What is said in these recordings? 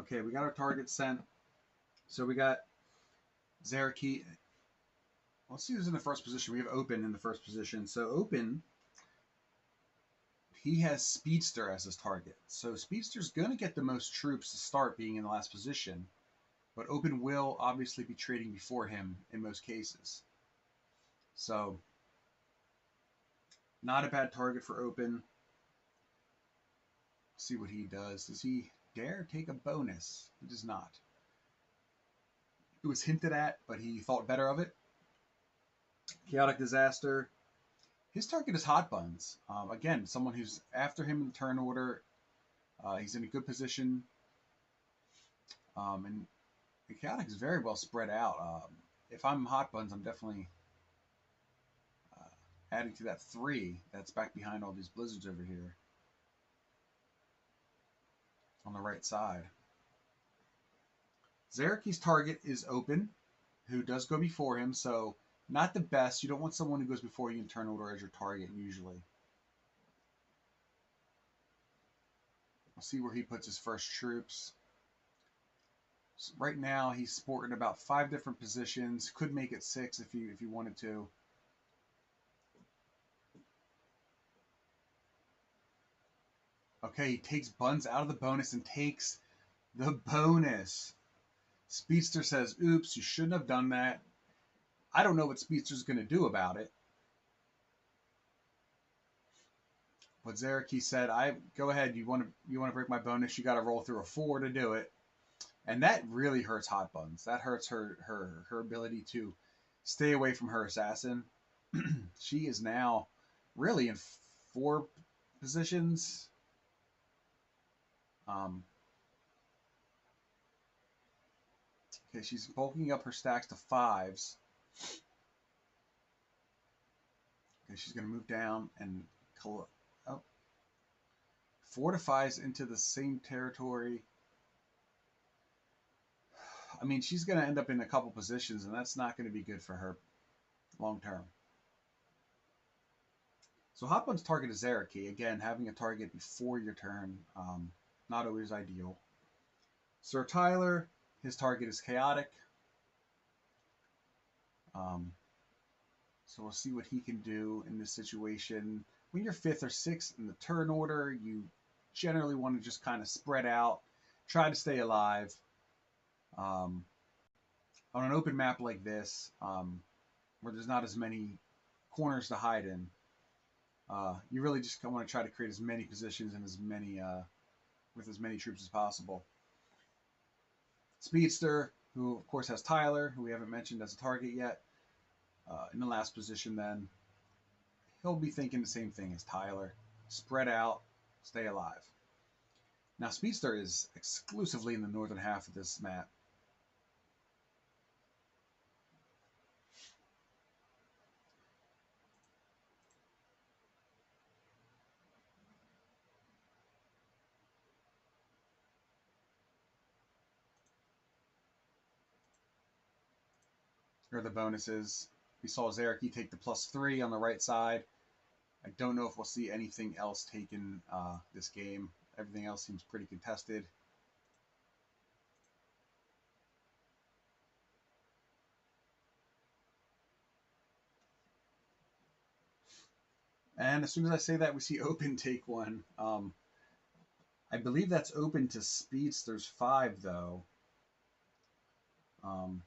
Okay, we got our target sent. So we got Zaraki. Let's see who's in the first position. We have Open in the first position. So Open, he has Speedster as his target. So Speedster's going to get the most troops to start being in the last position. But Open will obviously be trading before him in most cases. So not a bad target for Open. See what he does. Does he dare take a bonus? He does not. It was hinted at, but he thought better of it. Chaotic Disaster. His target is Hot Buns. Again, someone who's after him in the turn order. He's in a good position. And the Chaotic is very well spread out. If I'm Hot Buns, I'm definitely adding to that 3 that's back behind all these Blizzards over here on the right side. Zeraki's target is Open, who does go before him, so not the best. You don't want someone who goes before you in turn order as your target usually. We'll see where he puts his first troops. So right now he's sporting about 5 different positions. Could make it 6 if you wanted to. Okay, he takes Buns out of the bonus and takes the bonus. Speedster says, "Oops, you shouldn't have done that." I don't know what Speedster's going to do about it. But Zaraki said, "I go ahead. You want to break my bonus? You got to roll through a 4 to do it." And that really hurts Hot Buns. That hurts her ability to stay away from her assassin. She is now really in 4 positions. Um, okay, she's bulking up her stacks to 5s. Okay, she's going to move down and oh, fortifies into the same territory. I mean, she's going to end up in a couple positions, and that's not going to be good for her long term. So Hotbun's target is Zaraki. Again, having a target before your turn, not always ideal. Sir Tyler, his target is Chaotic. Um, so we'll see what he can do in this situation. When you're 5th or 6th in the turn order, you generally want to just kind of spread out, try to stay alive. Um, on an open map like this, where there's not as many corners to hide in, you really just want to try to create as many positions and as many with as many troops as possible. Speedster, who of course has Tyler, who we haven't mentioned as a target yet, in the last position, then he'll be thinking the same thing as Tyler: spread out, stay alive. Now, Speedster is exclusively in the northern half of this map. Here are the bonuses. We saw Zaraki take the +3 on the right side. I don't know if we'll see anything else taken this game. Everything else seems pretty contested. And as soon as I say that, we see Open take one. I believe that's open to Speedster's 5, though. Um,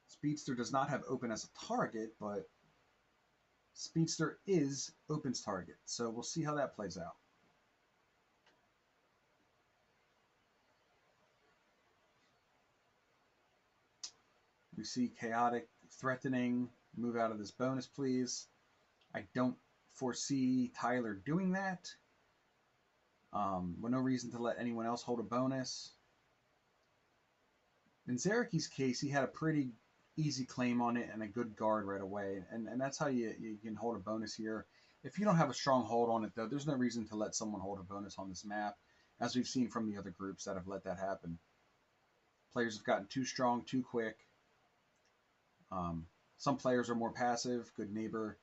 Speedster does not have Open as a target, but Speedster is Open's target. So we'll see how that plays out. We see Chaotic threatening, move out of this bonus, please. I don't foresee Tyler doing that. With no reason to let anyone else hold a bonus. In Zaraki's case, he had a pretty easy claim on it and a good guard right away, and that's how you can hold a bonus here. If you don't have a strong hold on it, though, there's no reason to let someone hold a bonus on this map, as we've seen from the other groups that have let that happen. Players have gotten too strong too quick. Some players are more passive, good neighbor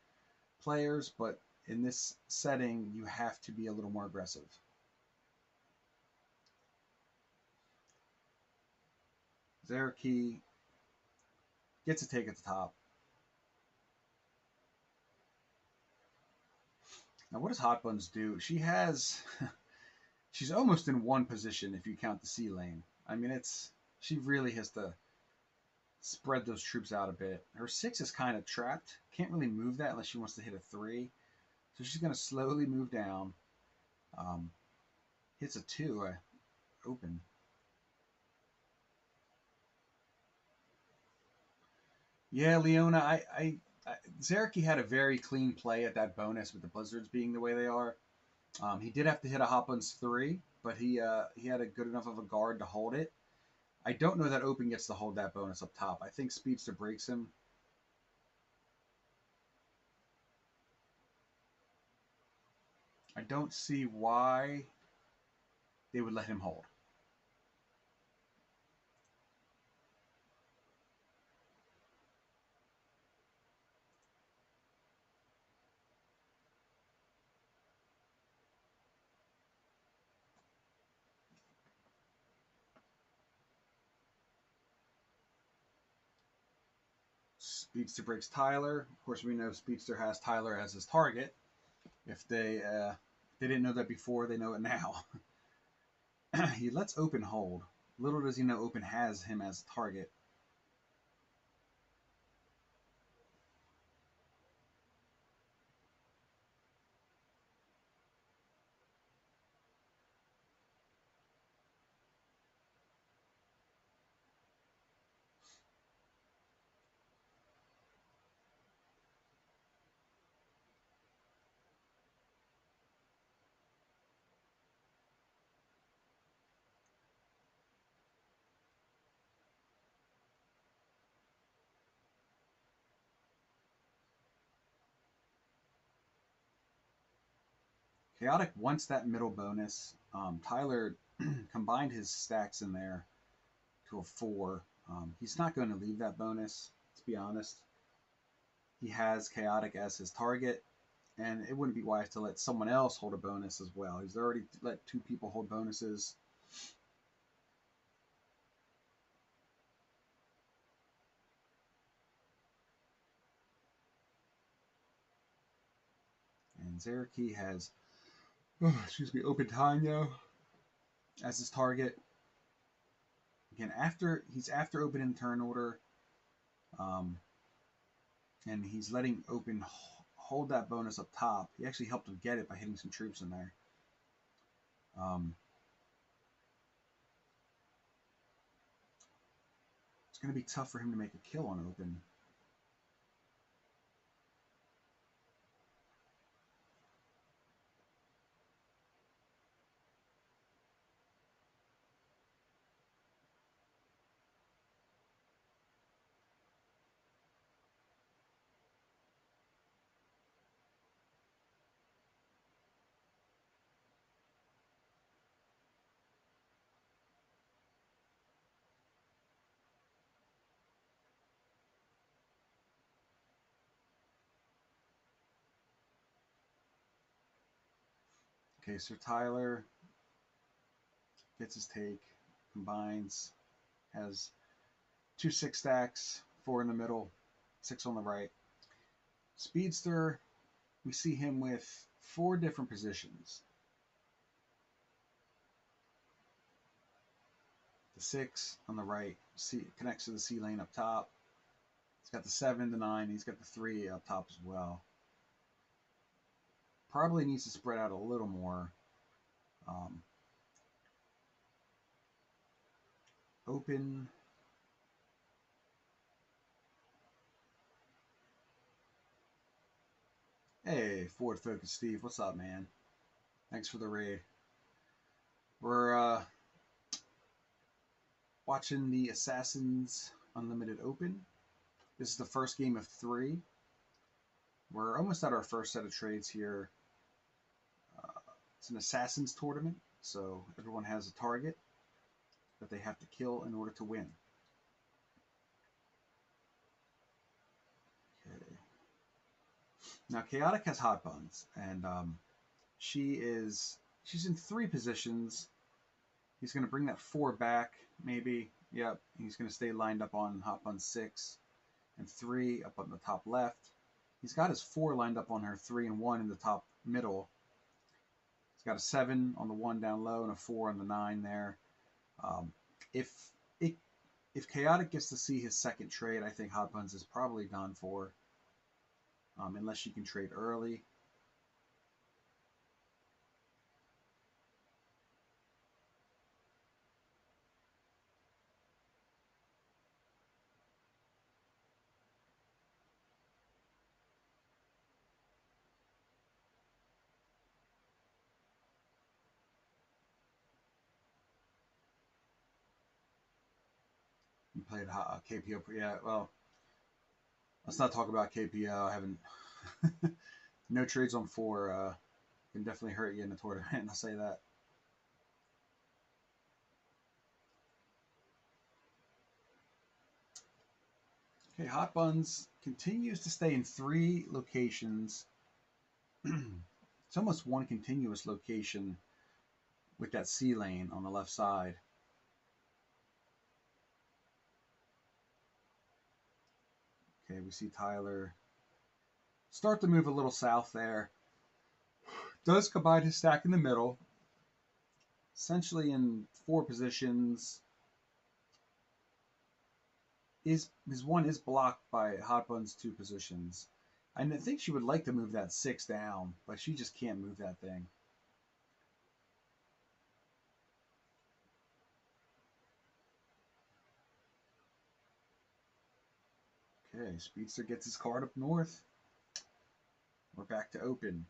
players, but in this setting, you have to be a little more aggressive. Zeraki gets a take at the top. Now, what does Hot Buns do? She has, she's almost in one position if you count the C lane. I mean, she really has to spread those troops out a bit. Her 6 is kind of trapped. Can't really move that unless she wants to hit a 3. So she's going to slowly move down. Um, hits a 2, open. Yeah, Leona, Zareki had a very clean play at that bonus with the Blizzards being the way they are. He did have to hit a Hot Buns 3, but he had a good enough of a guard to hold it. I don't know that Open gets to hold that bonus up top. I think Speedster breaks him. I don't see why they would let him hold. Speedster breaks Tyler. Of course, we know Speedster has Tyler as his target. If they didn't know that before, they know it now. He lets Open hold. Little does he know Open has him as a target. Chaotic wants that middle bonus. Tyler combined his stacks in there to a 4. He's not going to leave that bonus, let's be honest. He has Chaotic as his target, and it wouldn't be wise to let someone else hold a bonus as well. He's already let 2 people hold bonuses. And Zareki has, Open Tanya as his target. Again, he's after Open in turn order, um, and he's letting Open hold that bonus up top. He actually helped him get it by hitting some troops in there. It's going to be tough for him to make a kill on Open. Okay, so Tyler gets his take, combines, has 2 6 stacks, 4 in the middle, 6 on the right. Speedster, we see him with 4 different positions. The 6 on the right connects to the C lane up top. He's got the 7, the 9, he's got the 3 up top as well. Probably needs to spread out a little more. Open. Hey, Forward Focus Steve, what's up, man? Thanks for the raid. We're watching the Assassins Unlimited Open. This is the first game of 3. We're almost at our first set of trades here. It's an Assassins tournament, so everyone has a target that they have to kill in order to win. Okay. Now, Chaotic has Hot Buns, and she's in 3 positions. He's going to bring that 4 back, maybe. Yep. He's going to stay lined up on hop on 6 and 3 up on the top left. He's got his 4 lined up on her 3 and 1 in the top middle. He's got a 7 on the 1 down low and a 4 on the 9 there. Um, if it, if Chaotic gets to see his second trade, I think Hot Buns is probably done for, unless she can trade early. You played KPO. Yeah, well, let's not talk about KPO. I haven't. No trades on 4 can definitely hurt you in the tournament. I'll say that. Okay, Hot Buns continues to stay in 3 locations. It's almost one continuous location with that C lane on the left side. Okay, we see Tyler start to move a little south there. Does combine his stack in the middle, essentially in 4 positions. His 1 is blocked by Hot Bun's 2 positions. I think she would like to move that 6 down, but she just can't move that thing. Okay, Speedster gets his card up north. We're back to open.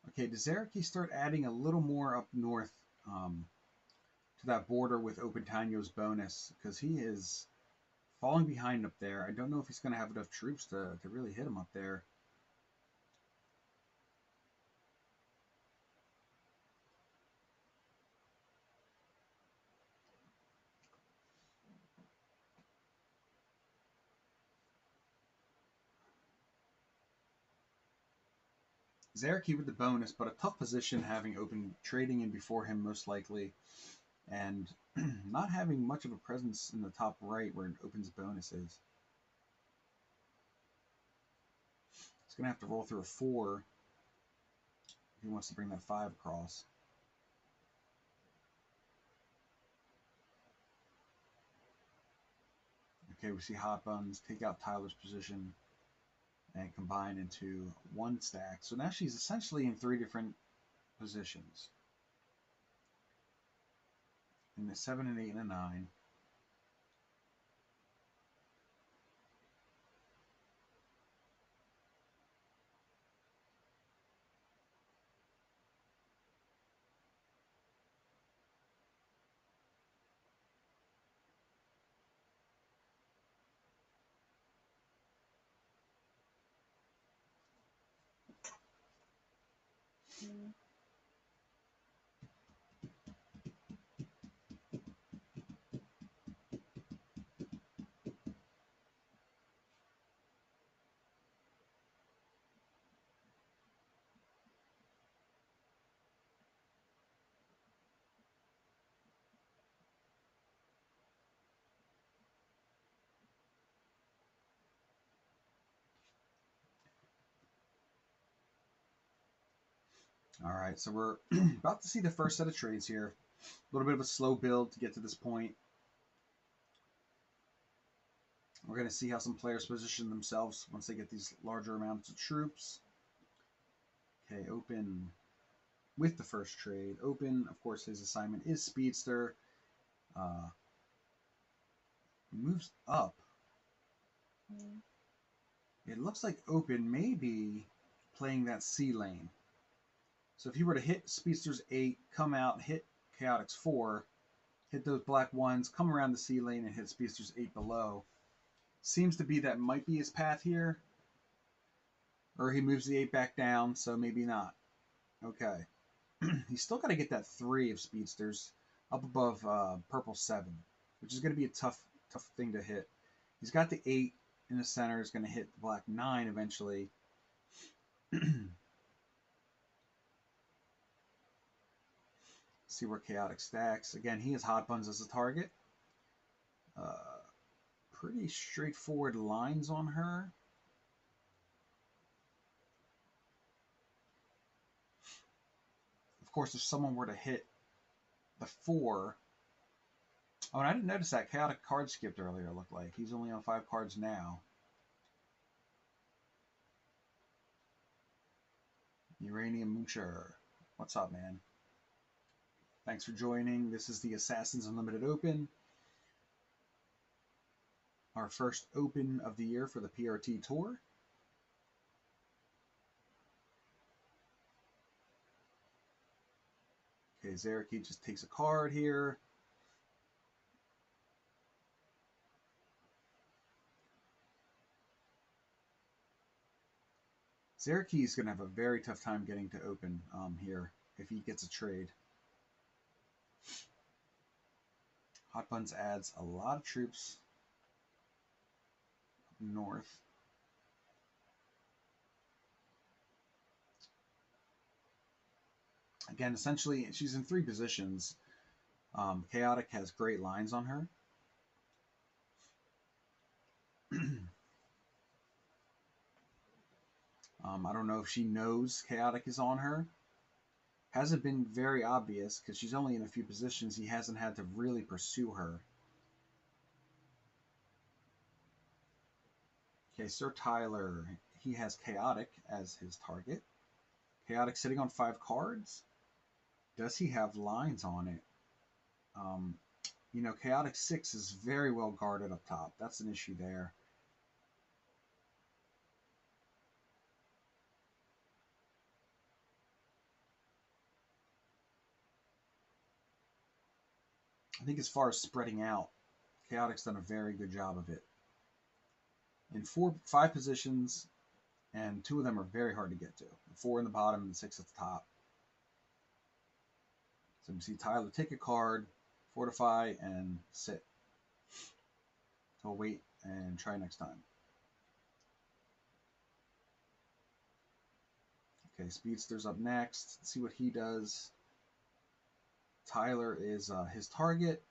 Okay, does Zaraki start adding a little more up north to that border with Opentanyo's bonus? Because he is falling behind up there. I don't know if he's going to have enough troops to really hit him up there. Zaraki with the bonus, but a tough position having open trading in before him most likely, and not having much of a presence in the top right where Open's bonus is. He's going to have to roll through a 4 if he wants to bring that 5 across. Okay, we see Hot Buns take out Tyler's position and combine into 1 stack. So now she's essentially in 3 different positions. In the 7 and 8 and a 9. All right, so we're about to see the first set of trades here. A little bit of a slow build to get to this point. We're going to see how some players position themselves once they get these larger amounts of troops. Okay, open with the first trade. Open, of course, his assignment is Speedster. Moves up. It looks like Open may be playing that C lane. So if he were to hit Speedster's 8, come out, hit Chaotix 4, hit those black 1s, come around the C lane and hit Speedster's 8 below. Seems to be that might be his path here. Or he moves the 8 back down, so maybe not. Okay. He's still got to get that 3 of Speedsters up above purple 7, which is going to be a tough thing to hit. He's got the 8 in the center. Is going to hit the black 9 eventually. See where Chaotic stacks. Again, he has Hot Buns as a target. Pretty straightforward lines on her. Of course, if someone were to hit the 4... Oh, and I didn't notice that Chaotic card skipped earlier, it looked like. He's only on 5 cards now. Uranium Moocher. What's up, man? Thanks for joining. This is the Assassins Unlimited Open. Our first Open of the year for the PRT Tour. Okay, Zaraki just takes a card here. Zaraki is going to have a very tough time getting to Open here if he gets a trade. Hot Buns adds a lot of troops up north. Again, essentially, she's in 3 positions. Chaotic has great lines on her. I don't know if she knows Chaotic is on her. Hasn't been very obvious because she's only in a few positions. He hasn't had to really pursue her. Okay, Sir Tyler, he has Chaotic as his target. Chaotic sitting on 5 cards. Does he have lines on it? You know, Chaotic 6 is very well guarded up top. That's an issue there. I think as far as spreading out, Chaotic's done a very good job of it. In 5 positions, and 2 of them are very hard to get to. 4 in the bottom and 6 at the top. So you see Tyler take a card, fortify, and sit. He'll wait and try next time. Okay, Speedster's up next. Let's see what he does. Tyler is his target.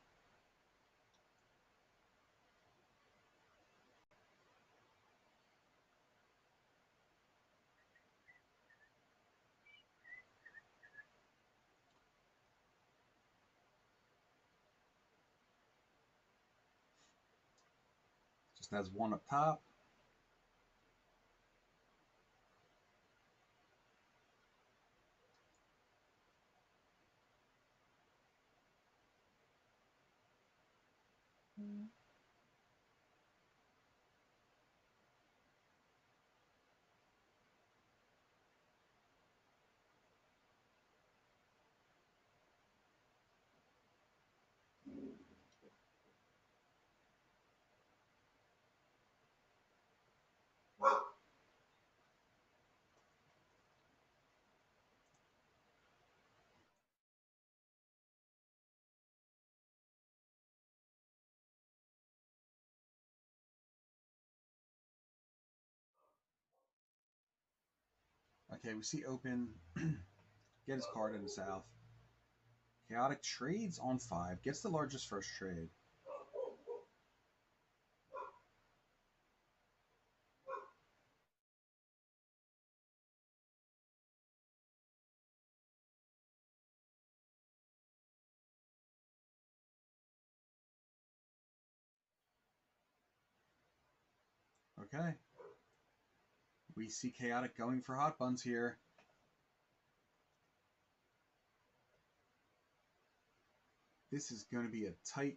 Just has 1 up top. Okay, we see Open get his card in the south. Chaotic trades on 5, gets the largest first trade. Okay. We see Chaotic going for hot buns here. This is going to be a tight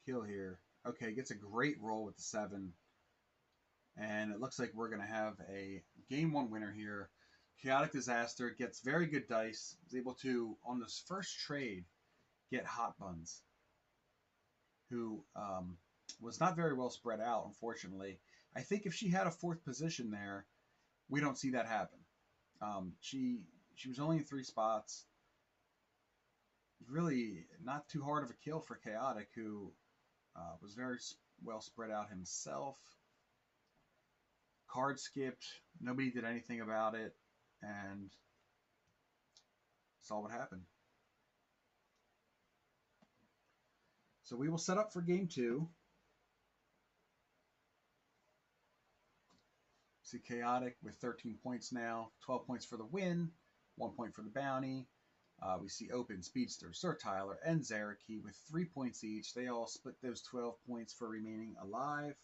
kill here. Okay, gets a great roll with the 7. And it looks like we're going to have a game 1 winner here. Chaotic Disaster gets very good dice. Is able to, on this first trade, get hot buns, who was not very well spread out, unfortunately. I think if she had a 4th position there, we don't see that happen. She was only in 3 spots. Really not too hard of a kill for Chaotic, who was very well spread out himself. Card skipped. Nobody did anything about it, and saw what happened. So we will set up for game 2. See Chaotic with 13 points now, 12 points for the win, 1 point for the bounty. We see Open, Speedster, Sir Tyler, and Zaraki with 3 points each. They all split those 12 points for remaining alive.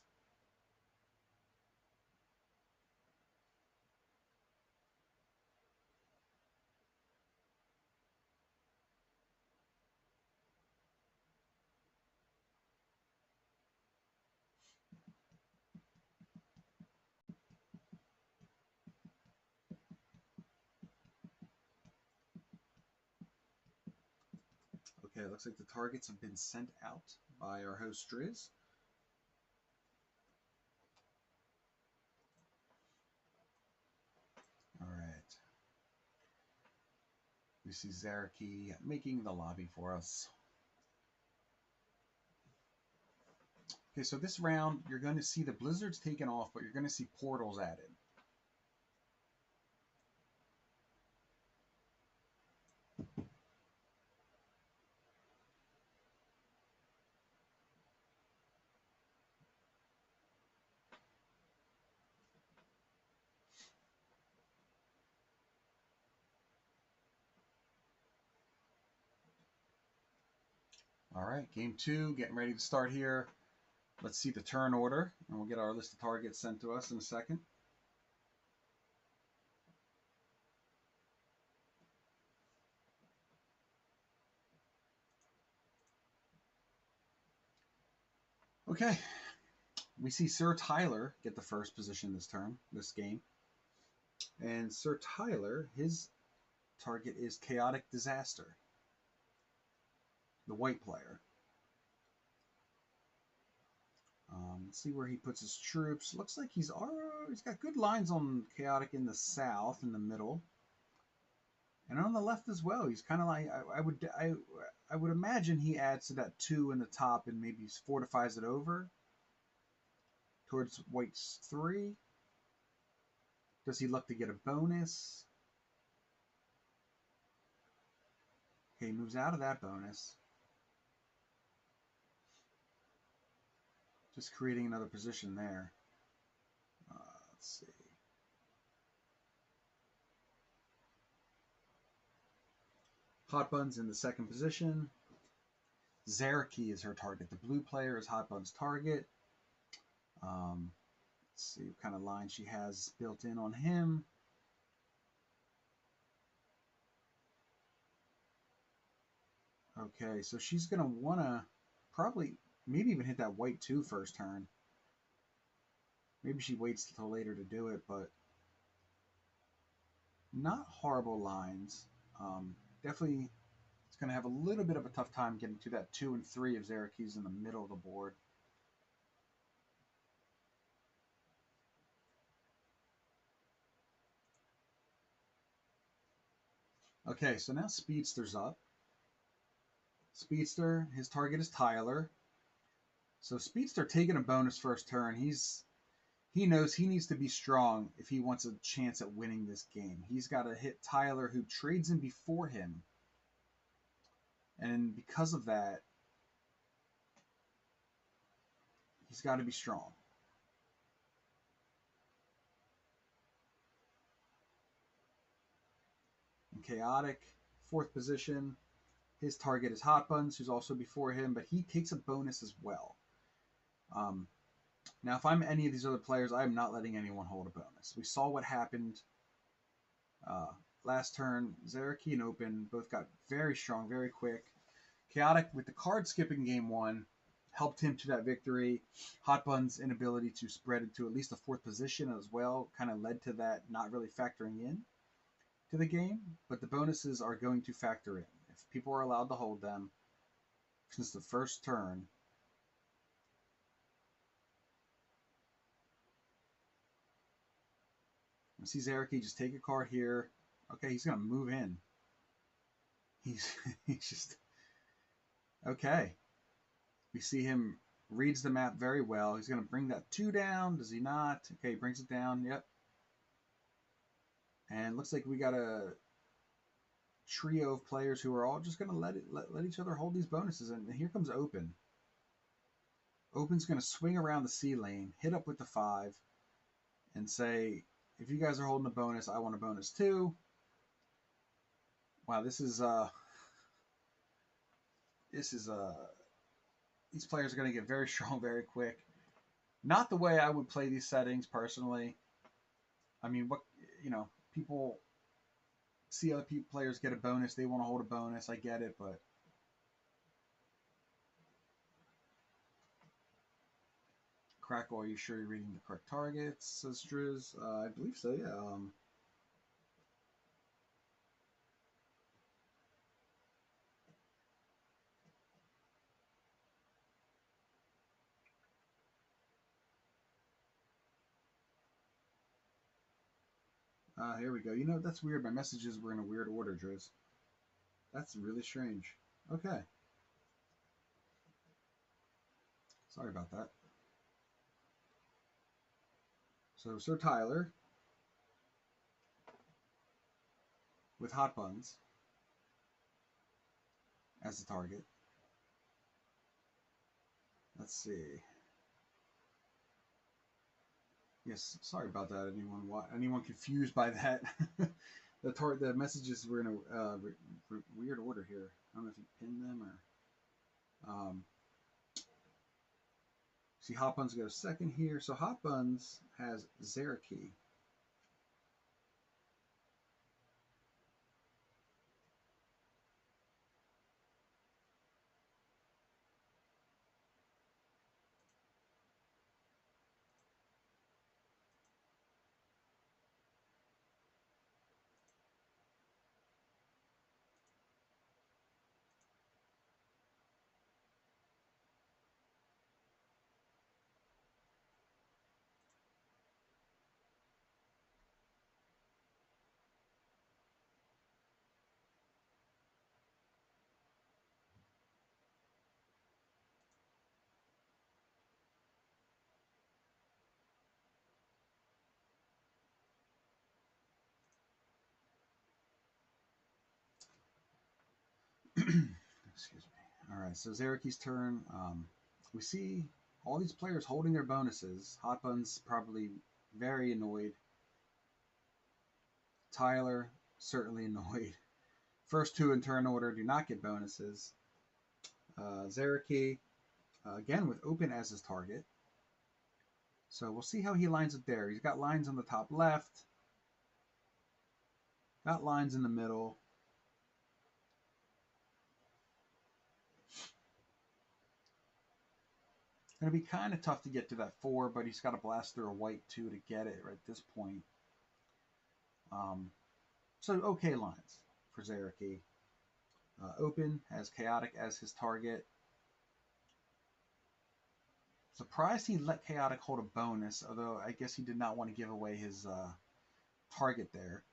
Okay, it looks like the targets have been sent out by our host Driz. All right. We see Zaraki making the lobby for us. Okay, so this round, you're going to see the blizzards taken off, but you're going to see portals added. All right, game 2, getting ready to start here. Let's see the turn order, and we'll get our list of targets sent to us in a second. Okay, we see Sir Tyler get the first position this game. And Sir Tyler, his target is Chaotic Disaster, the white player. Let's see where he puts his troops. Looks like he's got good lines on Chaotic in the south, in the middle, and on the left as well. He's kind of like I would imagine he adds to that 2 in the top and maybe fortifies it over towards white's 3. Does he look to get a bonus? Okay, he moves out of that bonus. Just creating another position there. Let's see. Hot Buns in the second position. Zaraki is her target. The blue player is Hot Bun's target. Let's see what kind of line she has built in on him. Okay, so she's going to want to probably maybe even hit that white 2 first turn. Maybe she waits until later to do it, but not horrible lines. Definitely it's going to have a little bit of a tough time getting to that 2 and 3 of Zaraki's in the middle of the board. Okay, so now Speedster's up. Speedster, his target is Tyler. So Speedster taking a bonus first turn. He knows he needs to be strong if he wants a chance at winning this game. He's got to hit Tyler, who trades in before him. And because of that, he's got to be strong. And Chaotic, 4th position. His target is Hot Buns, who's also before him, but he takes a bonus as well. Now, if I'm any of these other players, I'm not letting anyone hold a bonus. We saw what happened uh, last turn. Zaraki and Open both got very strong, very quick. Chaotic, with the card skipping game one, helped him to that victory. Hot Bun's inability to spread into at least a fourth position as well kind of led to that not really factoring in to the game. But the bonuses are going to factor in. If people are allowed to hold them since the first turn, we see Zaraki just take a card here. Okay, he's going to move in. He's he's just okay. We see him reads the map very well. He's going to bring that 2 down. Does he not? Okay, he brings it down. Yep. And looks like we got a trio of players who are all just going to let each other hold these bonuses. And here comes Open. Open's going to swing around the C lane, hit up with the 5, and say, if you guys are holding a bonus, I want a bonus too. Wow, this is these players are going to get very strong very quick. Not the way I would play these settings personally. I mean, what people see other players get a bonus, they want to hold a bonus. I get it, but Crackle, are you sure you're reading the correct targets? Says Driz. I believe so. Yeah. Here we go. That's weird. My messages were in a weird order, Driz. That's really strange. Okay. Sorry about that. So Sir Tyler with Hot Buns as the target. Let's see. Yes, sorry about that. Anyone confused by that? The messages were in a weird order here. I don't know if you pinned them or. See, Hot Buns goes second here. So Hot Buns has Zaraki. Excuse me. All right, so Zaraki's turn. We see all these players holding their bonuses. Hot Buns probably very annoyed. Tyler certainly annoyed. First two in turn order do not get bonuses. Zaraki, again with Open as his target. So we'll see how he lines it there. He's got lines on the top left, got lines in the middle. It's going to be kind of tough to get to that 4, but he's got to blast through a white 2 to get it right at this point. So okay lines for Zaraki. Open has Chaotic as his target. Surprised he let Chaotic hold a bonus, although I guess he did not want to give away his target there.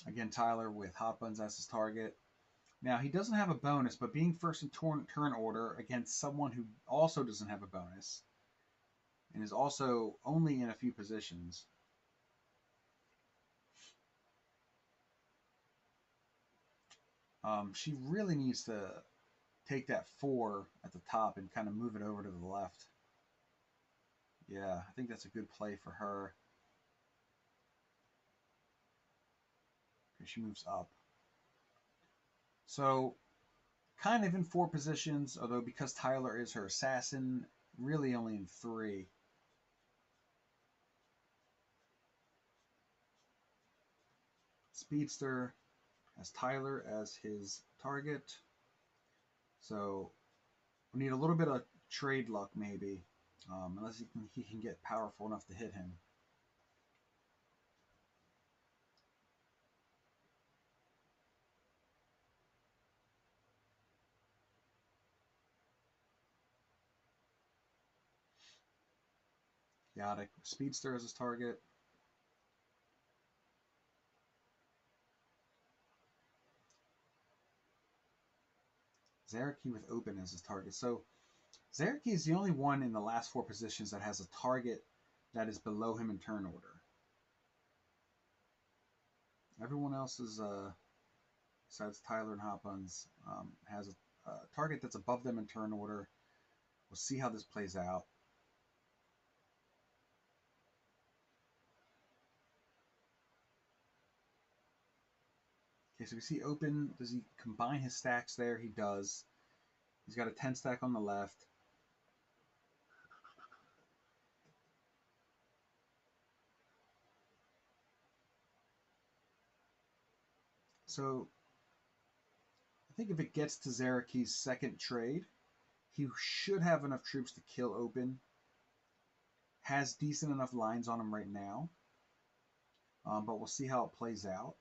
Again, Tyler with Hot Buns as his target. Now, he doesn't have a bonus, but being first in turn order against someone who also doesn't have a bonus and is also only in a few positions. She really needs to take that 4 at the top and kind of move it over to the left. Yeah, I think that's a good play for her. She moves up. So kind of in 4 positions, although because Tyler is her assassin, really only in 3. Speedster has Tyler as his target. So we need a little bit of trade luck, maybe, unless he can get powerful enough to hit him. Chaotic Speedster as his target. Zaraki with Open as his target. So Zaraki is the only one in the last 4 positions that has a target that is below him in turn order. Everyone else is, besides Tyler and Hot Buns, has a target that's above them in turn order. We'll see how this plays out. Okay, so we see Open. Does he combine his stacks there? He does. He's got a 10 stack on the left. So I think if it gets to Zaraki's second trade, he should have enough troops to kill Open. Has decent enough lines on him right now. But we'll see how it plays out.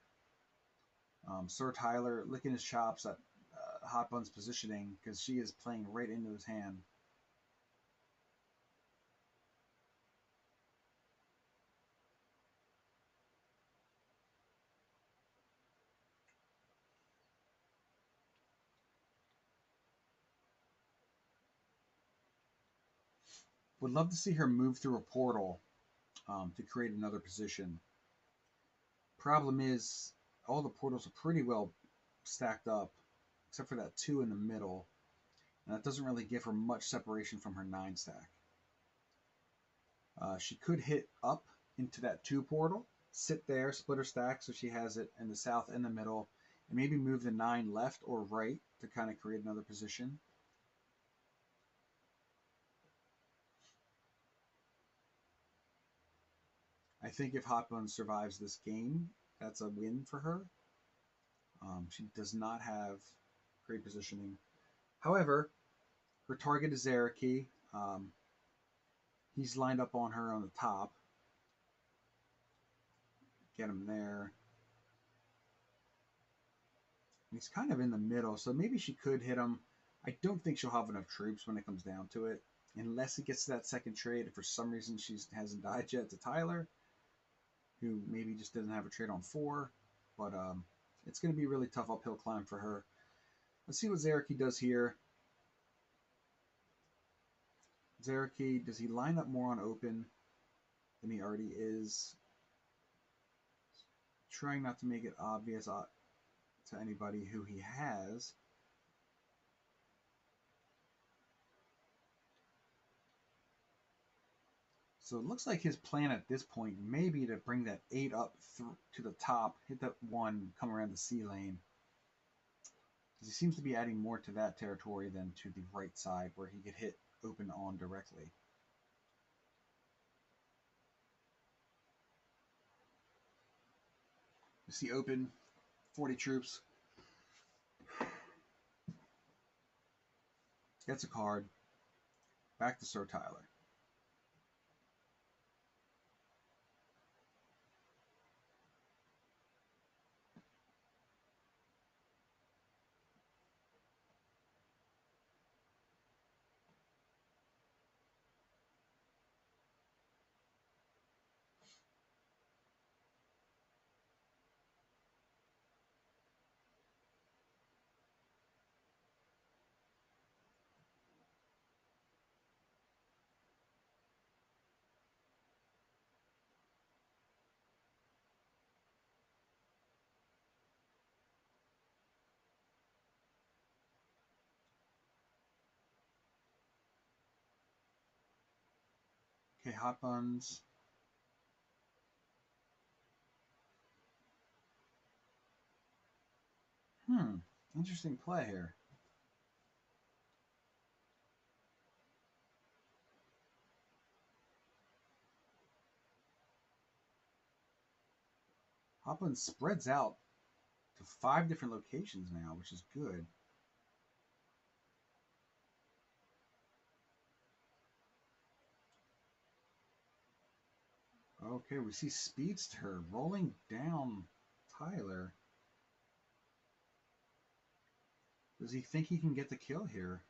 Sir Tyler licking his chops at Hot Bun's positioning because she is playing right into his hand. Would love to see her move through a portal to create another position. Problem is, all the portals are pretty well stacked up, except for that 2 in the middle. And that doesn't really give her much separation from her 9 stack. She could hit up into that 2 portal, sit there, split her stack so she has it in the south and the middle, and maybe move the 9 left or right to kind of create another position. I think if Hot Buns survives this game, that's a win for her. She does not have great positioning. However, her target is Zaraki. He's lined up on her on the top. Get him there. He's kind of in the middle, so maybe she could hit him. I don't think she'll have enough troops when it comes down to it, unless it gets to that second trade. If for some reason she hasn't died yet to Tyler, who maybe just doesn't have a trade on 4. But it's going to be a really tough uphill climb for her. Let's see what Zaraki does here. Zaraki, does he line up more on Open than he already is? Trying not to make it obvious to anybody who he has. So it looks like his plan at this point may be to bring that 8 up to the top, hit that 1, come around the C lane. Because he seems to be adding more to that territory than to the right side where he could hit Open on directly. You see Open, 40 troops. Gets a card. Back to Sir Tyler. Okay, Hot Buns. Interesting play here. Hopland spreads out to 5 different locations now, which is good. Okay, we see Speedster rolling down Tyler. Does he think he can get the kill here?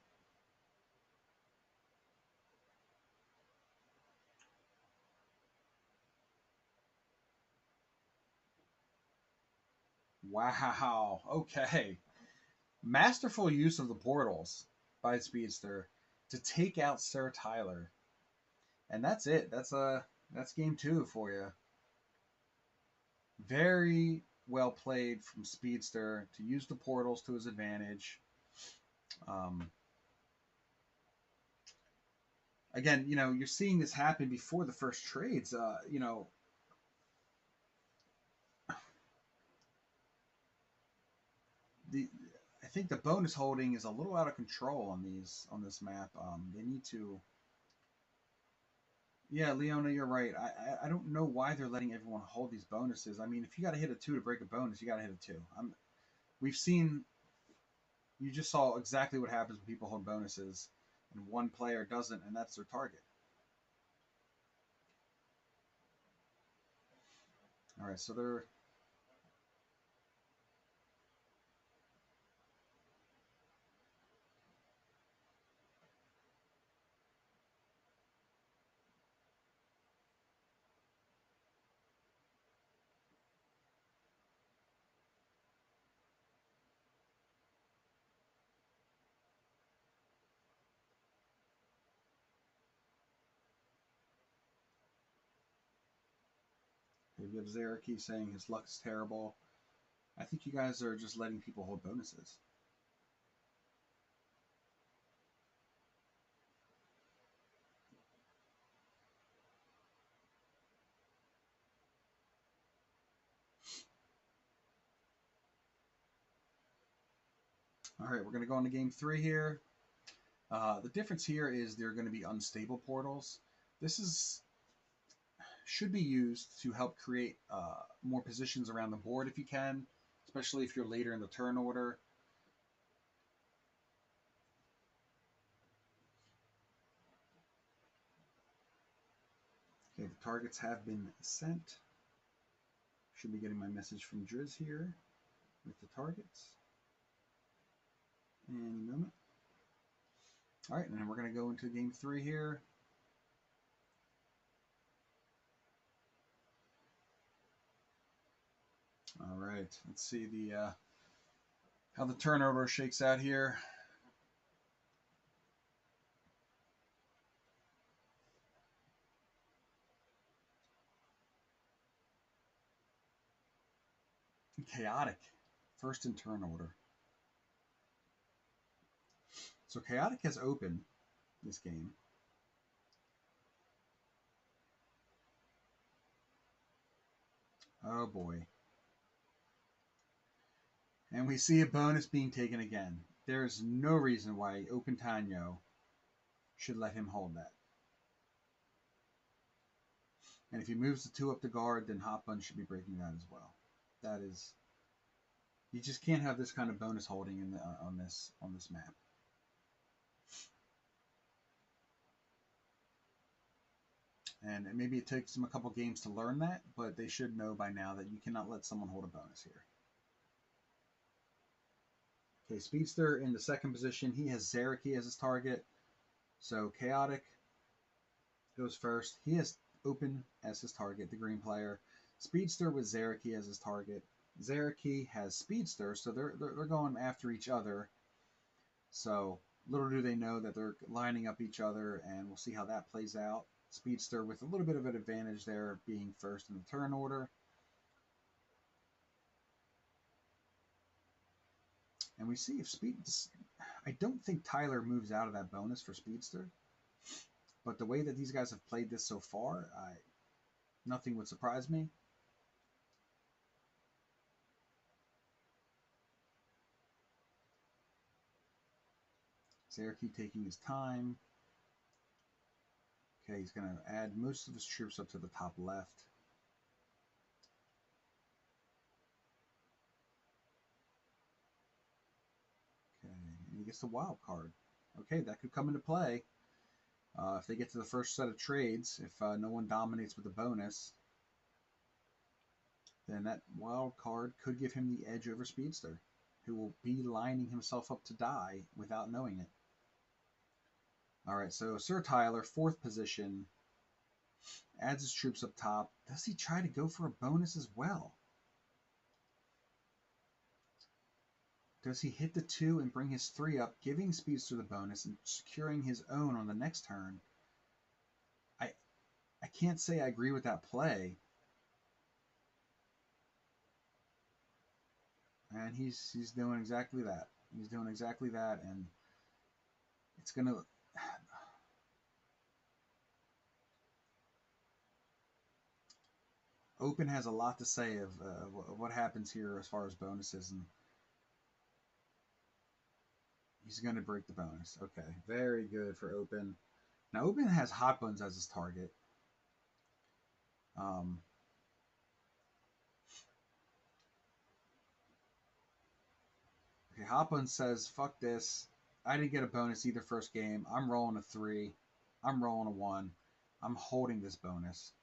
Wow. Okay. Masterful use of the portals by Speedster to take out Sir Tyler. And that's it. That's game 2 for you. Very well played from Speedster to use the portals to his advantage. Um, Again, you're seeing this happen before the first trades. The I think the bonus holding is a little out of control on this map. They need to. Yeah, Leona, you're right. I don't know why they're letting everyone hold these bonuses. I mean, if you got to hit a 2 to break a bonus, you got to hit a 2. We've seen. You just saw exactly what happens when people hold bonuses, and one player doesn't, and that's their target. All right, so they're. We have Zaraki saying his luck is terrible. I think you guys are just letting people hold bonuses. All right, we're going to go into game 3 here. The difference here is they're going to be unstable portals. This should be used to help create more positions around the board if you can, especially if you're later in the turn order. Okay, the targets have been sent. Should be getting my message from Driz here with the targets any moment. All right, and then we're going to go into game 3 here. All right, let's see the how the turn order shakes out here. Chaotic, first in turn order. So Chaotic has opened this game. Oh boy. And we see a bonus being taken again. There's no reason why Open Tanyo should let him hold that. And if he moves the 2 up to guard, then Hopbun should be breaking that as well. That is, you just can't have this kind of bonus holding in on this map. And maybe it takes them a couple games to learn that, but they should know by now that you cannot let someone hold a bonus here. Okay, Speedster in the second position. He has Zaraki as his target. So Chaotic goes first. He has Open as his target, the green player. Speedster with Zaraki as his target. Zaraki has Speedster, so they're going after each other. So little do they know that they're lining up each other, and we'll see how that plays out. Speedster with a little bit of an advantage there, being first in the turn order. And we see if I don't think Tyler moves out of that bonus for Speedster. But the way that these guys have played this so far, nothing would surprise me. Zerky taking his time. Okay, he's going to add most of his troops up to the top left. Okay, and he gets the wild card. Okay, that could come into play. If they get to the first set of trades, if no one dominates with a bonus, then that wild card could give him the edge over Speedster, who will be lining himself up to die without knowing it. All right, so Sir Tyler, 4th position, adds his troops up top. Does he try to go for a bonus as well? Does he hit the 2 and bring his 3 up, giving Speedster the bonus and securing his own on the next turn? I can't say I agree with that play. And he's doing exactly that. He's doing exactly that, and it's going to... Open has a lot to say of what happens here as far as bonuses, and he's going to break the bonus. Okay, very good for Open. Now, Open has Hot Buns as his target. Okay, Hot Buns says, fuck this. I didn't get a bonus either first game. I'm rolling a 3. I'm rolling a 1. I'm holding this bonus.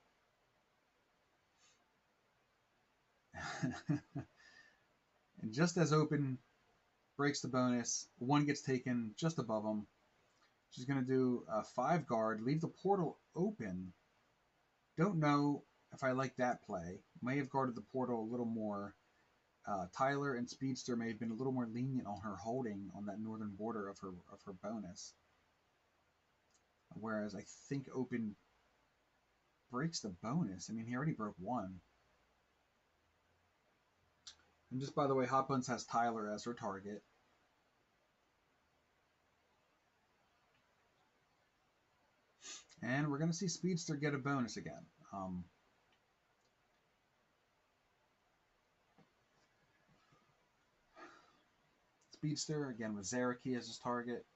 And just as Open breaks the bonus, 1 gets taken just above him. She's going to do a 5 guard, leave the portal open. Don't know if I like that play. May have guarded the portal a little more. Tyler and Speedster may have been a little more lenient on her holding on that northern border of her bonus. Whereas I think Open breaks the bonus. I mean, he already broke 1. And just by the way, Hot Buns has Tyler as her target. And we're going to see Speedster get a bonus again. Speedster, again, with Zeraki as his target.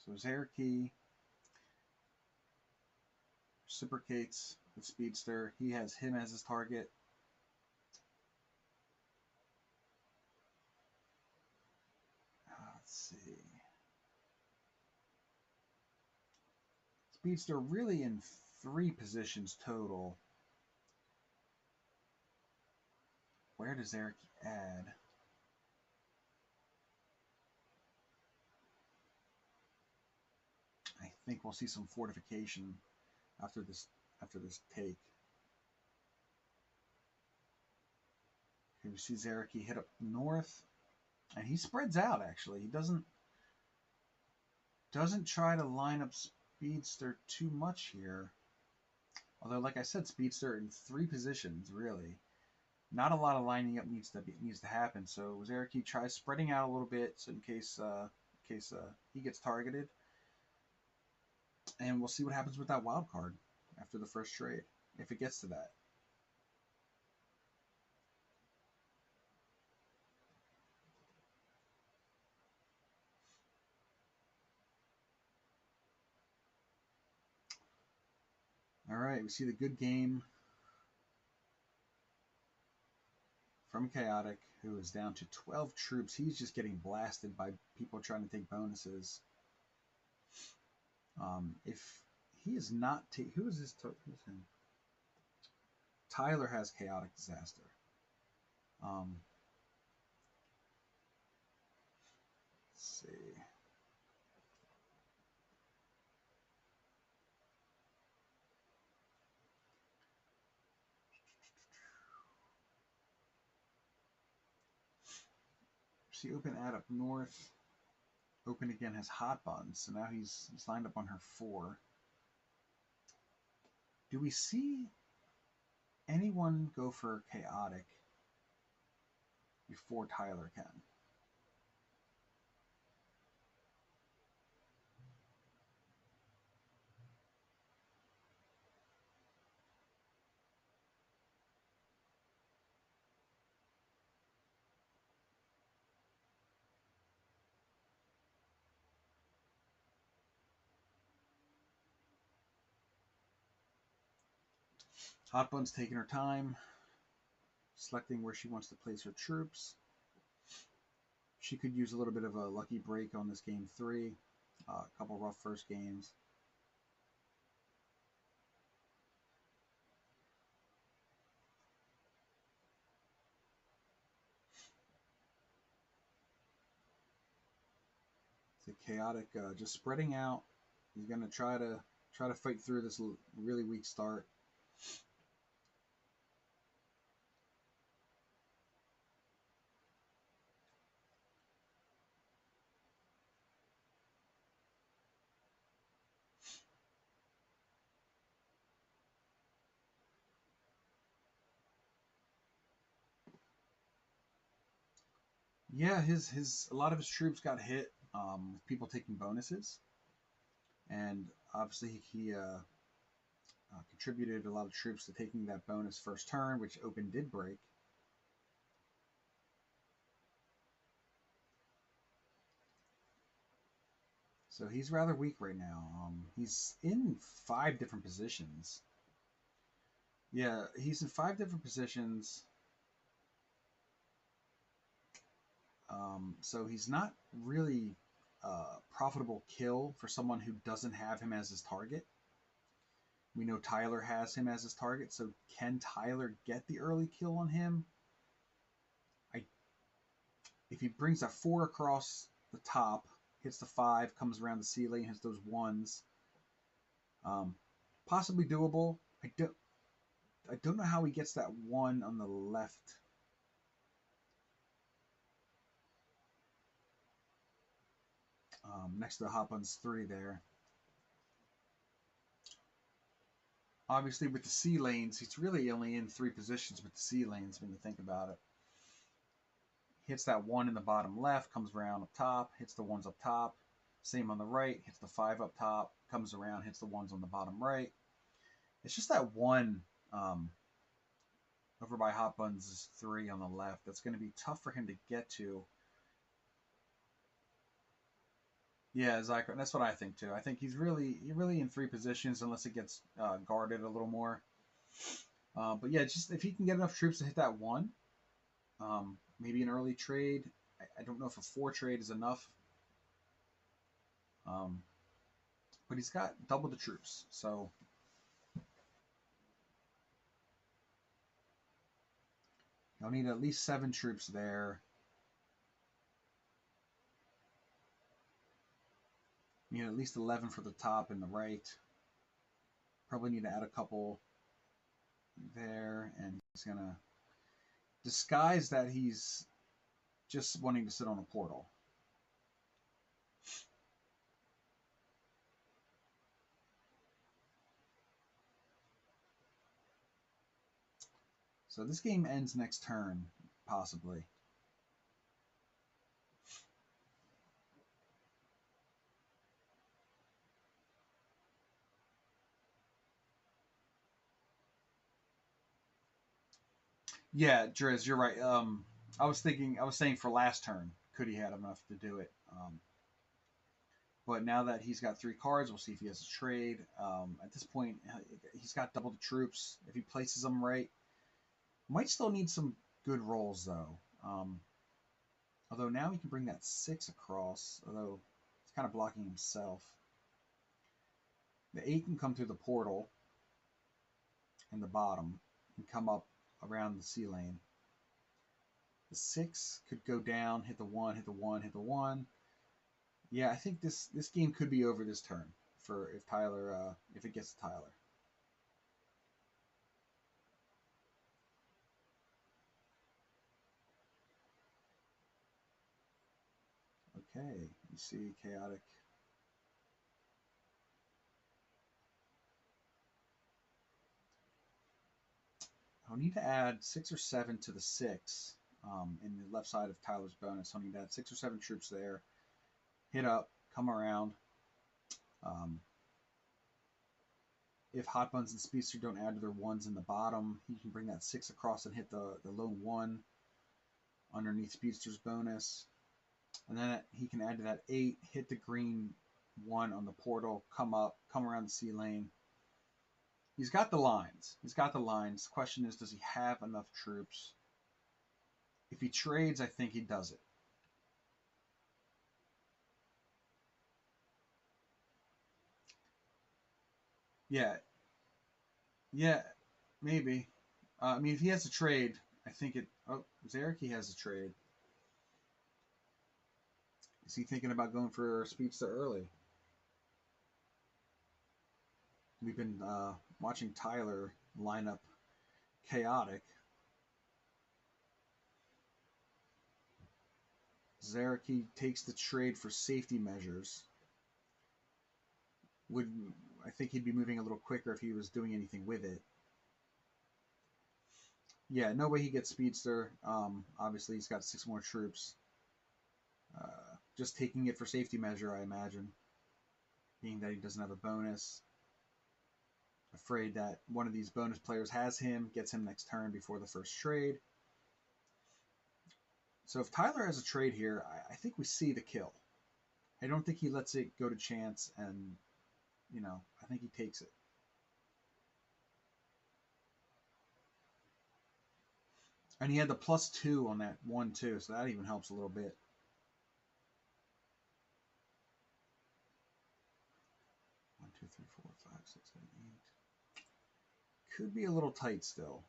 So Zeraki reciprocates with Speedster. He has him as his target. Let's see. Speedster really in 3 positions total. Where does Eric add? I think we'll see some fortification after this take. Okay, we see Zeraki hit up north, and he spreads out. Actually, he doesn't try to line up Speedster too much here. Although, like I said, Speedster in 3 positions really. Not a lot of lining up needs to happen. So Zeraki tries spreading out a little bit, so in case he gets targeted. And we'll see what happens with that wild card after the first trade, if it gets to that. All right, we see the good game from Chaotic, who is down to 12 troops. He's just getting blasted by people trying to take bonuses. If he is not who is his? Who's him? Tyler has Chaotic Disaster. Let's see. See, Open add up north. Open again has Hot Buns, so now he's lined up on her 4. Do we see anyone go for Chaotic before Tyler can? Hot Bun's taking her time, selecting where she wants to place her troops. She could use a little bit of a lucky break on this game 3. A couple rough first games. The chaotic, just spreading out. He's gonna try to fight through this really weak start. Yeah, his a lot of his troops got hit with people taking bonuses, and obviously he contributed a lot of troops to taking that bonus first turn, which open did break. So he's rather weak right now. He's in 5 different positions. Yeah, he's in 5 different positions. So he's not really a profitable kill for someone who doesn't have him as his target. We know Tyler has him as his target, so can Tyler get the early kill on him? I If he brings a 4 across the top, hits the 5, comes around the ceiling, hits those 1s, um, possibly doable. I don't know how he gets that 1 on the left. Next to the Hot Buns 3 there. Obviously, with the C lanes, he's really only in 3 positions with the C lanes when you think about it. Hits that 1 in the bottom left, comes around up top, hits the 1s up top. Same on the right, hits the 5 up top, comes around, hits the 1s on the bottom right. It's just that 1 over by Hot Buns 3 on the left that's going to be tough for him to get to. Yeah, exactly. That's what I think too. I think he's really in 3 positions unless it gets guarded a little more. But yeah, just if he can get enough troops to hit that 1, maybe an early trade. I don't know if a 4 trade is enough. Um, but he's got double the troops, so he'll need at least 7 troops there. You need at least 11 for the top and the right. Probably need to add a couple there, and he's gonna disguise that he's just wanting to sit on a portal. So this game ends next turn, possibly. Yeah, Driz, you're right. I was saying for last turn, could he had enough to do it? But now that he's got 3 cards, we'll see if he has a trade. At this point, he's got double the troops. If he places them right, might still need some good rolls though. Although now he can bring that 6 across, although he's kind of blocking himself. The 8 can come through the portal in the bottom and come up around the C lane. The 6 could go down, hit the 1, hit the 1, hit the 1. Yeah, I think this game could be over this turn for if Tyler if it gets to Tyler. Okay, you see chaotic. I'll need to add 6 or 7 to the 6 in the left side of Tyler's bonus. I'll need to add 6 or 7 troops there. Hit up, come around. Um, if Hot Buns and Speedster don't add to their 1s in the bottom, he can bring that 6 across and hit the lone 1 underneath Speedster's bonus. And then he can add to that 8, hit the green 1 on the portal, come up, come around the C lane, He's got the lines. He's got the lines. Question is, does he have enough troops? If he trades, I think he does it. Yeah, yeah, maybe. I mean, if he has a trade, I think it. Oh, Zarek, he has a trade. Is he thinking about going for Speedster early? We've been watching Tyler line up chaotic. Zarek takes the trade for safety measures. Would I think he'd be moving a little quicker if he was doing anything with it. Yeah, no way he gets Speedster. Obviously, he's got 6 more troops. Just taking it for safety measure, I imagine. Being that he doesn't have a bonus. Afraid that one of these bonus players has him, gets him next turn before the first trade. So if Tyler has a trade here, I think we see the kill. I don't think he lets it go to chance, and, I think he takes it. And he had the +2 on that one, too, so that even helps a little bit. 1, 2, 3, 4, 5, 6, 7, 8. Could be a little tight still.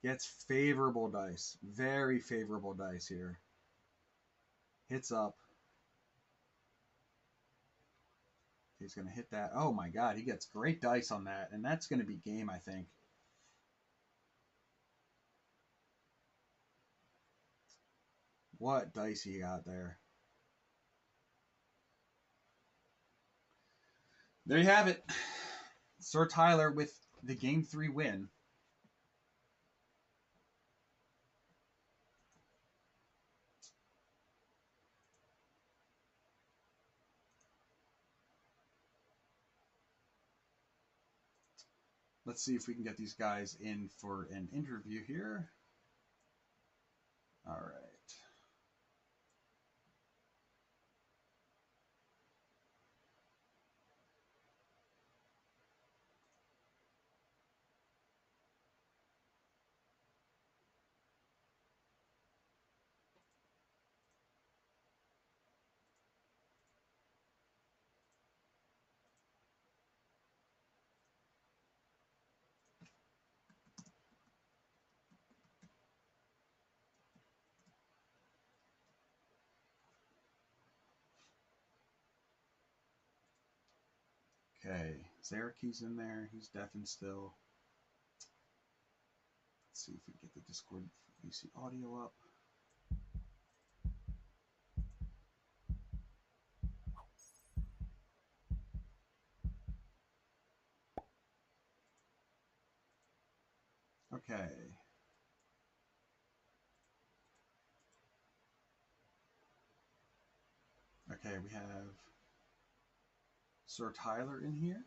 Gets favorable dice. Very favorable dice here. Hits up. He's going to hit that. Oh my god, he gets great dice on that. And that's going to be game, I think. What dice he got there. There you have it. Sir Tyler with the Game 3 win. Let's see if we can get these guys in for an interview here. All right. Okay, Zareke's in there. He's deafened still. Let's see if we can get the Discord VC audio up. Okay. Okay, we have Sir Tyler in here.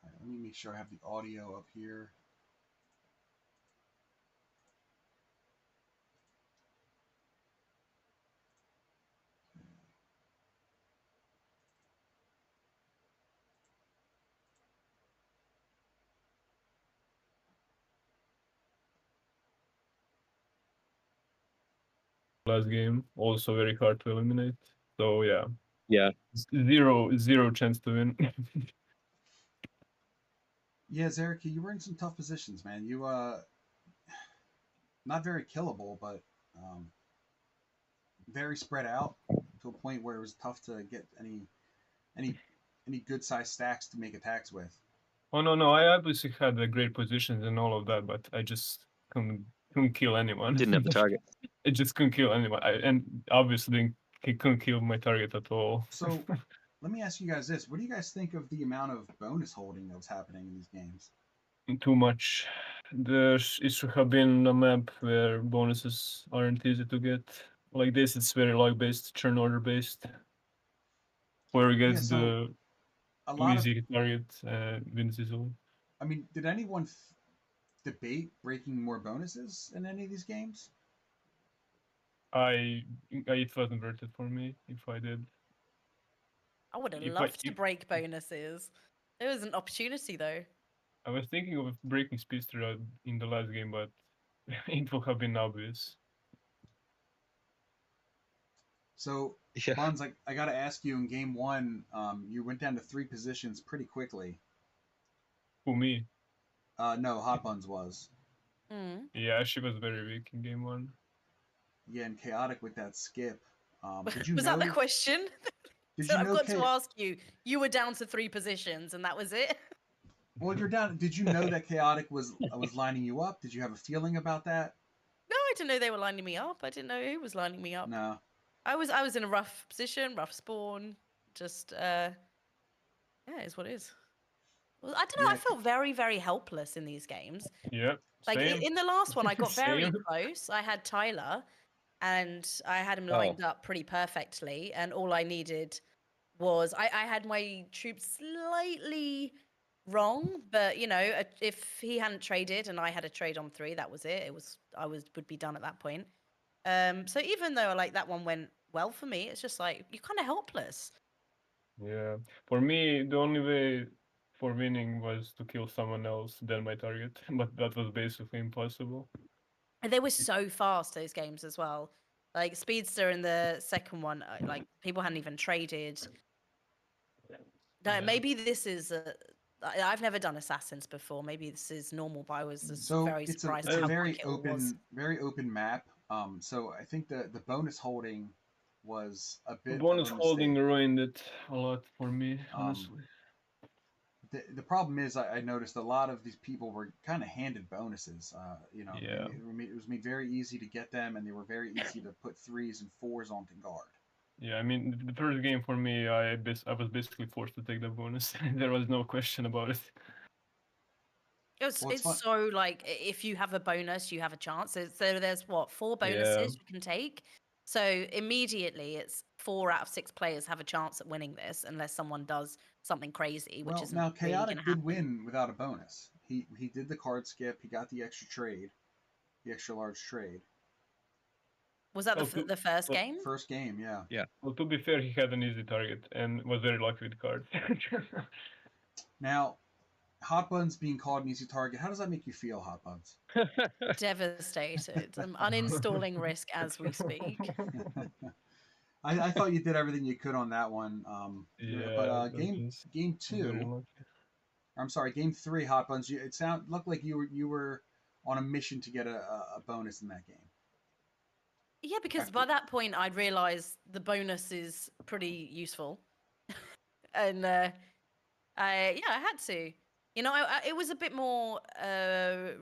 Right, let me make sure I have the audio up here. Last game, also very hard to eliminate. So yeah. Yeah. Zero chance to win. Yeah, Zarek, you were in some tough positions, man. You not very killable, but very spread out to a point where it was tough to get any good sized stacks to make attacks with. Oh no, I obviously had the great positions and all of that, but I just couldn't kill anyone. Didn't have the target. I just couldn't kill anyone, and obviously couldn't kill my target at all. So let me ask you guys this: what do you guys think of the amount of bonus holding that was happening in these games? Too much. It should have been a map where bonuses aren't easy to get. Like this, it's very luck-based, turn order-based. Whoever Yeah, gets so the a lot of, easy target wins this one. I mean, did anyone debate breaking more bonuses in any of these games? It wasn't worth it for me if I did. I would have If loved to break bonuses. There was an opportunity though. I was thinking of breaking Speedster in the last game, but it would have been obvious. So, Yeah. Buns, I got to ask you, in game one, you went down to 3 positions pretty quickly. For me, No, Hot Buns was. Mm. yeah, she was very weak in game one. Yeah, and Chaotic with that skip. Did you Was know? that the question? Did So you I've know? got to ask you. You were down to 3 positions, and that was it. Well, you're down. Did you know that Chaotic was lining you up? Did you have a feeling about that? No, I didn't know they were lining me up. I didn't know who was lining me up. No. I was in a rough position, rough spawn. Just yeah, it's what it is. Well, I don't know. Yeah. I felt very, very helpless in these games. Yeah, Like same. in the last one, I got very Same. close. I had Tyler, and I had him Oh. lined up pretty perfectly. And all I needed was I had my troops slightly wrong, but you know, if he hadn't traded and I had a trade on 3, that was it. Would be done at that point. So even though like that one went well for me, it's just like you're kind of helpless. Yeah, for me, the only way for winning was to kill someone else than my target, but that was basically impossible. And they were so fast, those games as well. Like Speedster in the second one, like people hadn't even traded. No, Yeah. maybe this is. I've never done Assassins before. Maybe this is normal, but I was just So very it's surprised a at how very quick it was. open map. So I think the bonus holding was a The bit bonus of a holding mistake. ruined it a lot for me, honestly. The problem is I noticed a lot of these people were kind of handed bonuses. You know, Yeah. it was made very easy to get them, and they were very easy to put 3s and 4s onto guard. Yeah, I mean, the first game for me, I was basically forced to take the bonus. There was no question about it. Well, It's so like if you have a bonus, you have a chance. So there's what 4 bonuses you can take. So immediately it's 4 out of 6 players have a chance at winning this unless someone does something crazy, which Well, isn't now really Chaotic going to did happen. win without a bonus. He did the card skip. He got the extra trade, the extra large trade. Was that the first game? First game, yeah. Yeah. Well, to be fair, he had an easy target and was very lucky with cards. Now, Hot Buns being called an easy target, how does that make you feel, Hot Buns? Devastated. I'm uninstalling Risk as we speak. I thought you did everything you could on that one. Yeah, but that game was game very 2, lucky. I'm sorry, game 3, Hot Buns. Looked like you were on a mission to get a bonus in that game. Yeah, because by that point I'd realised the bonus is pretty useful, and I had to. You know, it was a bit more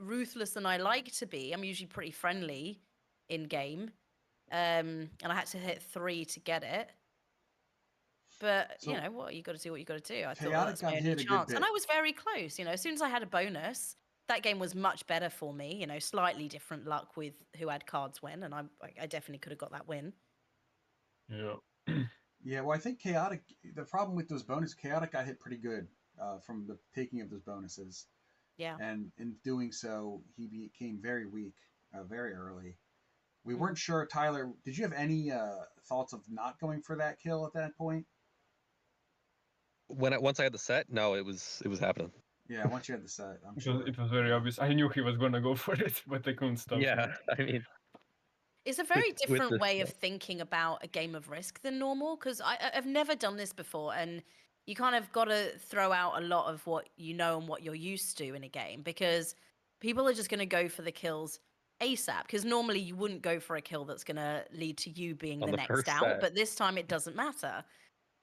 ruthless than I like to be. I'm usually pretty friendly in game, and I had to hit 3 to get it. But So, you know what, you got to do what you got to do. I thought Chaotic that's my got only hit a good chance, and bit. I was very close. You know, as soon as I had a bonus, that game was much better for me. You know, slightly different luck with who had cards win, and I definitely could have got that win. Yeah. Yeah, well, I think Chaotic. The problem with those bonuses, Chaotic got hit pretty good from the taking of those bonuses. Yeah. And in doing so, he became very weak very early. We weren't sure, Tyler. Did you have any thoughts of not going for that kill at that point? Once I had the set, no, it was happening. Yeah, once you had the set, I'm sure. It was very obvious. I knew he was gonna go for it, but I couldn't stop Yeah, him. I mean, It's a very with different this way of thinking about a game of Risk than normal, because I've never done this before, and you kind of got to throw out a lot of what you know and what you're used to in a game, because people are just going to go for the kills ASAP, because normally you wouldn't go for a kill that's going to lead to you being On the the next first out, set. but this time it doesn't matter,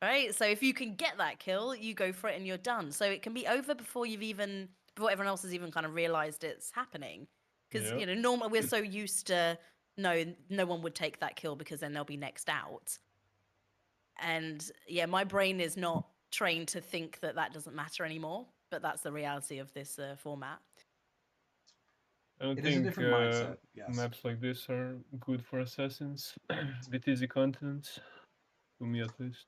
right? So if you can get that kill, you go for it and you're done. So it can be over before everyone else has even kind of realized it's happening, because Yeah. you know, normally we're so used to no one would take that kill because then they'll be next out. And yeah, my brain is not trained to think that that doesn't matter anymore, but that's the reality of this format. I don't It is a think different mindset. Yes. maps like this are good for assassins with easy continents, to me at least.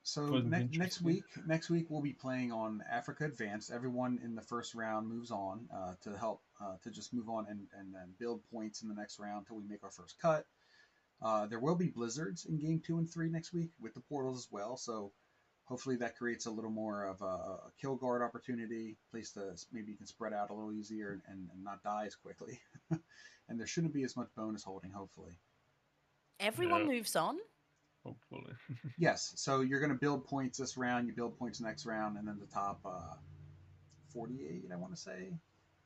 So Wasn't next interesting. next week we'll be playing on Africa Advanced. Everyone in the first round moves on to help to just move on and then build points in the next round until we make our first cut. There will be blizzards in game 2 and 3 next week with the portals as well. So hopefully that creates a little more of a kill guard opportunity, place to maybe you can spread out a little easier and not die as quickly. And there shouldn't be as much bonus holding, hopefully. Everyone Yeah. moves on. Hopefully. Yes, so you're going to build points this round, you build points next round, and then the top 48, I want to say,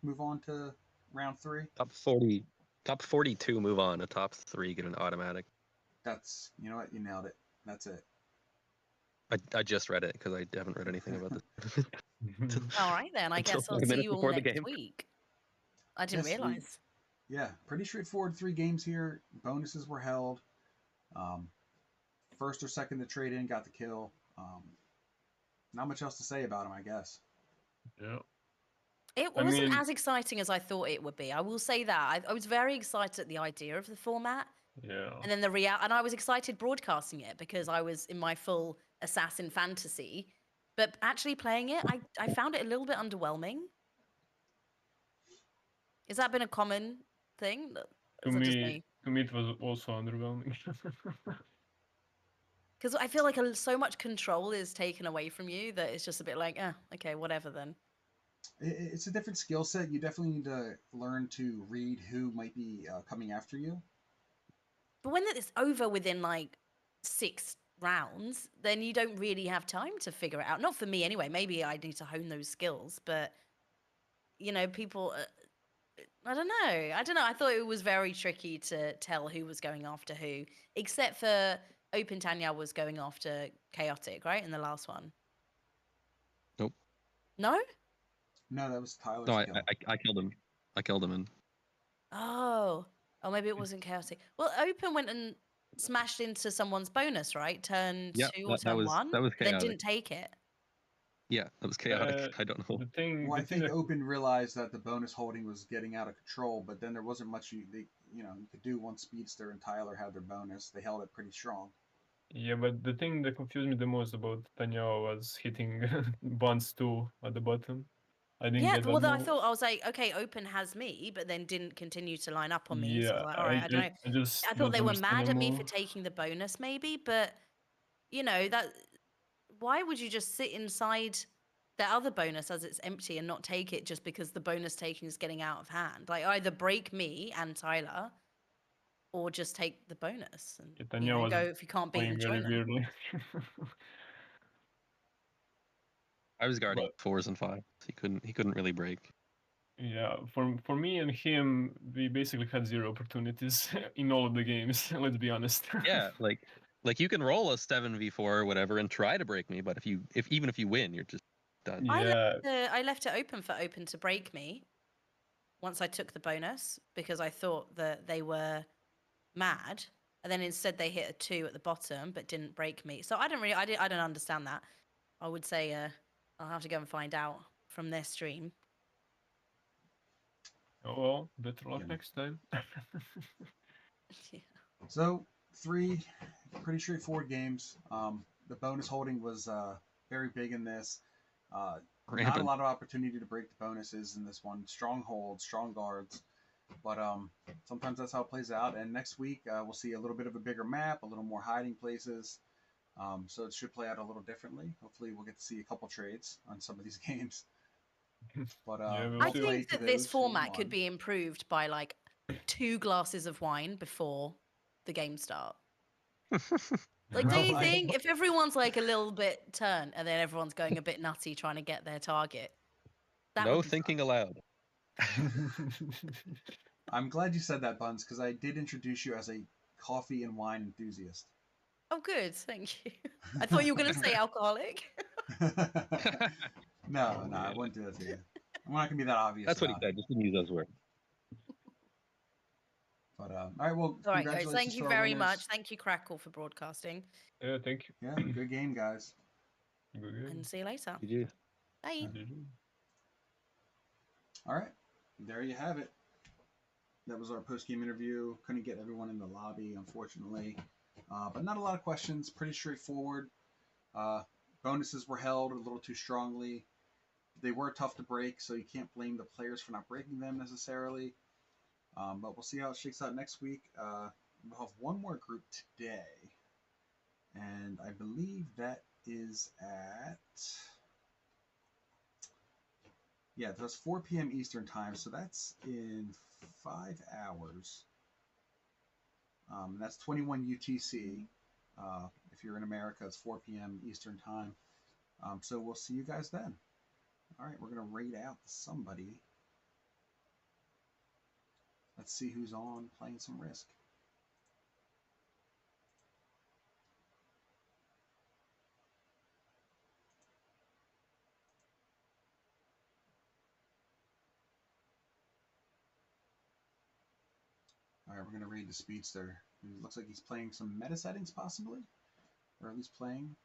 move on to round 3. Top 40, top 42 move on. The top 3 get an automatic. That's, you know what, you nailed it. That's it. I just read it because I haven't read anything about this. All right, then. I Until guess I'll 5 see minutes you all before the next game. week. I didn't Yes, realize. Yeah, pretty straightforward 3 games here. Bonuses were held. First or second to trade in got the kill. Not much else to say about him, I guess. Yeah. It I wasn't mean- as exciting as I thought it would be. I will say that. I was very excited at the idea of the format. Yeah. And then and I was excited broadcasting it because I was in my full assassin fantasy. But actually playing it, I found it a little bit underwhelming. Has that been a common thing? To Is that just me, it was also underwhelming. Because I feel like so much control is taken away from you that it's just a bit like, okay, whatever then. It's a different skill set. You definitely need to learn to read who might be coming after you. But when it's over within like 6 rounds, then you don't really have time to figure it out. Not for me anyway. Maybe I need to hone those skills. But, people, I don't know. I thought it was very tricky to tell who was going after who, except for Open Tanya was going after Chaotic, right? In the last one. Nope. No? No, that was Tyler's No, kill. I killed him. I killed him and Oh, maybe it wasn't chaotic. Well, Open went and smashed into someone's bonus, right? Turn yeah, 2 or that turn was 1, that was then chaotic. didn't take it. Yeah, that was chaotic. Uh, I don't know. The thing, Well, I the thing think that, Open realized that the bonus holding was getting out of control, but then there wasn't much you could do once Speedster and Tyler had their bonus. They held it pretty strong. yeah, but the thing that confused me the most about Tanya was hitting Buns 2 at the bottom. I didn't Yeah, get well, that I move. thought, I was like, okay, Open has me, but then didn't continue to line up on me. So I Yeah, was like, all right, I don't know. I just I thought don't they were understand mad the at me for move. taking the bonus, maybe, but, why would you just sit inside that other bonus as it's empty and not take it just because the bonus taking is getting out of hand? Like, either break me and Tyler, or just take the bonus and Yeah, Tanya was go, if you can't beat him, playing very join him. weirdly. I was guarding But 4s and 5s. He couldn't really break. yeah, for me and him, we basically had 0 opportunities in all of the games. Let's be honest. Yeah, like you can roll a 7v4 or whatever and try to break me, but even if you win, you're just done. Yeah, I left it open for Open to break me once I took the bonus because I thought that they were mad, and then instead they hit a 2 at the bottom but didn't break me. So I don't understand that. I would say I'll have to go and find out from their stream. oh well, better luck Yeah. next time. Yeah. So 3 pretty straightforward games. The bonus holding was very big in this. Not a Rampant. lot of opportunity to break the bonuses in this one. Strong holds, strong guards, but sometimes that's how it plays out. And next week we'll see a little bit of a bigger map, a little more hiding places. So it should play out a little differently. Hopefully we'll get to see a couple trades on some of these games. But Yeah, we'll I see. play think to that this those who format could won. be improved by like 2 glasses of wine before the game start. Like, don't you Well, think if everyone's like a little bit turnt and then everyone's going a bit nutty trying to get their target, that No would be thinking fun. aloud. I'm glad you said that, Buns, because I did introduce you as a coffee and wine enthusiast. Oh, good, thank you. I thought you were going to say alcoholic. No, I wouldn't do that to you. I'm not gonna be that obvious. That's what he about it. said. Just didn't use those words. But all right, well, All right, guys. congratulations Thank you to our very winners. much. Thank you, Crackle, for broadcasting. Yeah, thank you. Yeah, good game, guys. Good game. And see you later. GG. Bye. GG. All right, there you have it. that was our post-game interview. Couldn't get everyone in the lobby, unfortunately. But not a lot of questions. Pretty straightforward. Bonuses were held a little too strongly. They were tough to break, so you can't blame the players for not breaking them necessarily. But we'll see how it shakes out next week. We'll have one more group today. And I believe that is at... Yeah, that's 4 p.m. Eastern time, so that's in 5 hours. That's 21 UTC. If you're in America, it's 4 p.m. Eastern time. So we'll see you guys then. All right, we're going to raid out somebody. Let's see who's on playing some Risk. All right, we're going to raid the Speedster. It looks like he's playing some meta settings, possibly, or at least playing.